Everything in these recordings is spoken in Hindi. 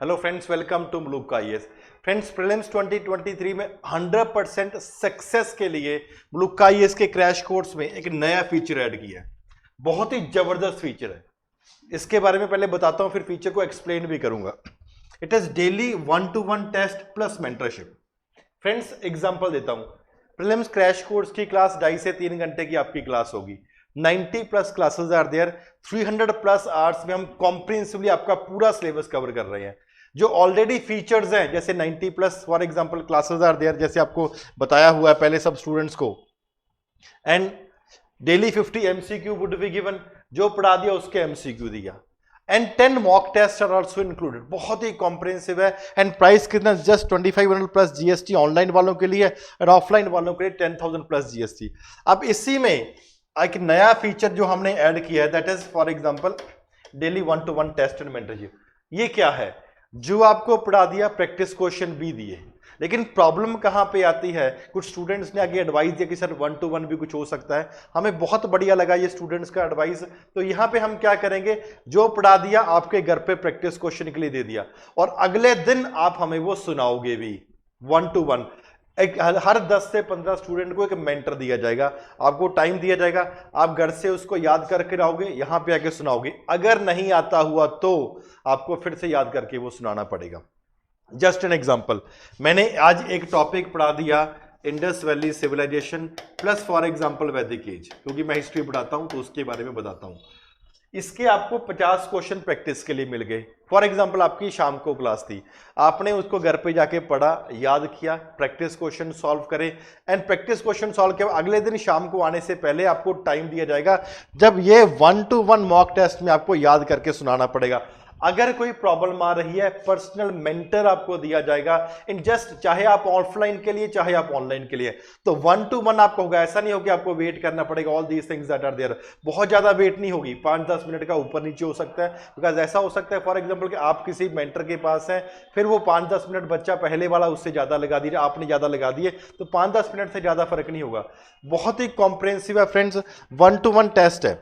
Hello friends, welcome to Maluka IAS. Friends, prelims 2023 में 100% सक्सेस के लिए मलूका आईएएस के क्रैश कोर्स में एक नया फीचर ऐड किया है। बहुत ही जबरदस्त फीचर है। इसके बारे में पहले बताता हूं, फिर फीचर को एक्सप्लेन भी करूंगा। It is daily 1-to-1 test plus mentorship. Friends, example देता हूं। प्रीलिम्स क्रैश कोर्स की क्लास 2.5 से 3 घंटे की आपकी क्लास होगी। 90 plus classes are there. 300 plus hours में हम कॉम्प्रिहेंसिवली आपका पूरा सिलेबस कवर कर रहे हैं। जो ऑलरेडी फीचर्स हैं, जैसे 90 plus for example classes are there, जैसे आपको बताया हुआ है पहले सब स्टूडेंट्स को। And daily 50 MCQ would be given, जो पढ़ा दिया उसके एमसीक्यू दिया। And 10 mock test are also included. बहुत ही कॉम्प्रिहेंसिव है। एंड प्राइस कितना, जस्ट 2500 प्लस जीएसटी ऑनलाइन वालों के लिए, और ऑफलाइन वालों के लिए 10,000 प्लस जीएसटी। अब इसी में एक नया फीचर जो हमने ऐड किया है, that is for example daily 1-to-1 test and mentorship. ये क्या है? जो आपको पढ़ा दिया, प्रैक्टिस क्वेश्चन भी दिए। लेकिन प्रॉब्लम कहां पे आती है? कुछ स्टूडेंट्स ने आगे एडवाइस दिया कि सर 1-to-1 भी कुछ हो सकता है। हमें बहुत बढ़िया लगा ये स्टूडेंट्स का एडवाइस। तो यहां पे हम क्या करेंगे, जो पढ़ा दिया आपके घर पे प्रैक्टिस क्वेश्चन के लिए दे दिया, और अगले दिन आप हमें वो सुनाओगे भी 1-to-1। एक हर 10 से 15 स्टूडेंट को एक मेंटर दिया जाएगा। आपको टाइम दिया जाएगा, आप घर से उसको याद करके आओगे, यहां पे आके सुनाओगे। अगर नहीं आता हुआ तो आपको फिर से याद करके वो सुनाना पड़ेगा। जस्ट एन एग्जांपल, मैंने आज एक टॉपिक पढ़ा दिया, Indus valley civilisation plus for example Vedic age, क्योंकि मैं हिस्ट्री पढ़ाता हूं तो उसके बारे में बताता हूं। इसके आपको 50 क्वेश्चन प्रैक्टिस के लिए मिल गए। फॉर एग्जांपल आपकी शाम को क्लास थी, आपने उसको घर पे जाके पढ़ा, याद किया, प्रैक्टिस क्वेश्चन सॉल्व करे। एंड प्रैक्टिस क्वेश्चन सॉल्व के अगले दिन शाम को आने से पहले आपको टाइम दिया जाएगा, जब ये 1-to-1 मॉक टेस्ट में आपको याद करके सुनाना पड़ेगा। अगर कोई प्रॉब्लम आ रही है, पर्सनल मेंटर आपको दिया जाएगा इन जस्ट, चाहे आप ऑफलाइन के लिए चाहे आप ऑनलाइन के लिए। तो 1-to-1 आपको होगा। ऐसा नहीं हो कि आपको वेट करना पड़ेगा। All these things that are there. बहुत ज्यादा वेट नहीं होगी, 5-10 मिनट का ऊपर नीचे हो सकता है। बिकॉज ऐसा हो सकता है फॉर एग्जाम्पल कि आप किसी मेंटर के पास हैं, फिर वो 5-10 मिनट बच्चा पहले वाला उससे ज्यादा लगा दिए, आपने ज्यादा लगा दिए, तो 5-10 मिनट से ज्यादा फर्क नहीं होगा। बहुत ही कॉम्प्रिहेंसिव है फ्रेंड्स। 1-to-1 टेस्ट है,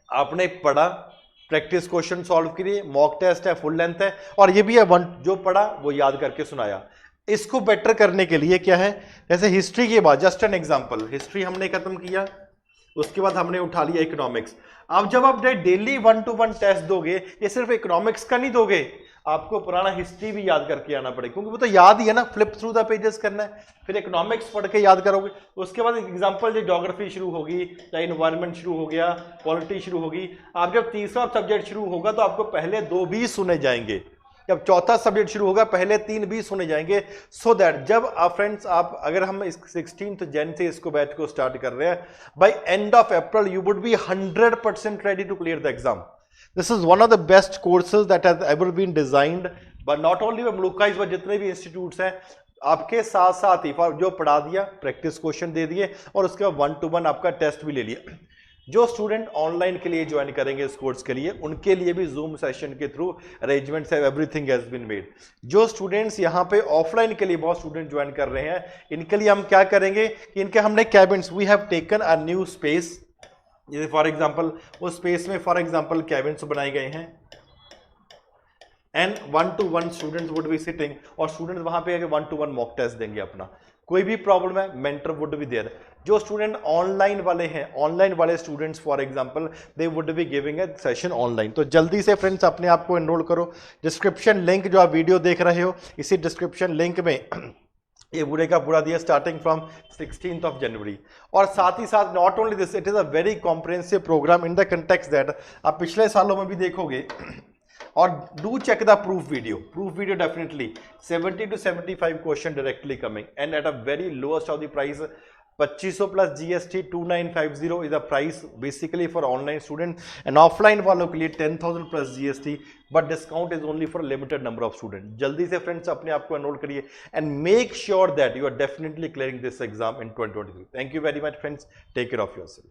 आपने पढ़ा, प्रैक्टिस क्वेश्चन सॉल्व करिए, मॉक टेस्ट है, फुल लेंथ है, और ये भी है जो पढ़ा वो याद करके सुनाया। इसको बेटर करने के लिए क्या है, जैसे हिस्ट्री के बाद, जस्ट एन एग्जांपल, हिस्ट्री हमने खत्म किया, उसके बाद हमने उठा लिया इकोनॉमिक्स। अब जब आप डेली 1-to-1 टेस्ट दोगे, ये सिर्फ इकोनॉमिक्स का नहीं दोगे, आपको पुराना हिस्ट्री भी याद करके आना पड़ेगा, क्योंकि वो तो याद ही है ना, फ्लिप थ्रू द पेजेस करना है। फिर इकोनॉमिक्स पढ़ के याद करोगे, उसके बाद एग्जांपल जो ज्योग्राफी शुरू होगी, या इन्वायरमेंट शुरू हो गया, पॉलिटी शुरू होगी। आप जब तीसरा सब्जेक्ट शुरू होगा तो आपको पहले 2 भी सुने जाएंगे, जब चौथा सब्जेक्ट शुरू होगा पहले 3 भी सुने जाएंगे। सो दैट जब आप फ्रेंड्स, आप अगर हम इस 16 जन से इसको बैच को स्टार्ट कर रहे हैं, by end of April you would be 100% ready to clear the exam. This is one of the best courses that has ever been designed but not only by Maluka, इस जितने भी इंस्टीट्यूट्स हैं, आपके साथ साथ ही जो पढ़ा दिया, प्रैक्टिस क्वेश्चन दे दिए, और उसके बाद 1-to-1 आपका टेस्ट भी ले लिया। जो स्टूडेंट ऑनलाइन के लिए ज्वाइन करेंगे इस कोर्स के लिए, उनके लिए भी जूम सेशन के थ्रू अरेंजमेंट्स है, एवरीथिंग हैज बीन मेड। जो स्टूडेंट्स यहाँ पे ऑफलाइन के लिए बहुत स्टूडेंट ज्वाइन कर रहे हैं, इनके लिए हम क्या करेंगे कि इनके हमने cabins, we have taken a new space, जैसे फॉर एग्जांपल उस स्पेस में फॉर एग्जांपल कैबिन्स बनाए गए हैं। And 1-to-1 students would be sitting, और स्टूडेंट्स वहां पे 1-to-1 मॉक टेस्ट देंगे अपना। कोई भी प्रॉब्लम है, मेंटर वुड बी देयर। जो स्टूडेंट ऑनलाइन वाले हैं, ऑनलाइन वाले students for example, they would be giving A session online. तो जल्दी से फ्रेंड्स अपने आप को एनरोल करो। डिस्क्रिप्शन लिंक जो आप वीडियो देख रहे हो, इसी डिस्क्रिप्शन लिंक में ये पूरे का पूरा दिया, स्टार्टिंग फ्रॉम 16 जनवरी। और साथ ही साथ not only this, it is a very comprehensive programme in the context that आप पिछले सालों में भी देखोगे। और do check the proof video definitely 70 to 75 question directly coming and at a very lowest of the price. 2500 plus GST 2950 is the price basically for online student, and offline वालों के लिए 10,000 plus GST, but discount is only for limited number of student. जल्दी से फ्रेंड्स अपने आप को एनरोल करिए and make sure that you are definitely clearing this exam in 2023। Thank you very much friends, take care of yourself.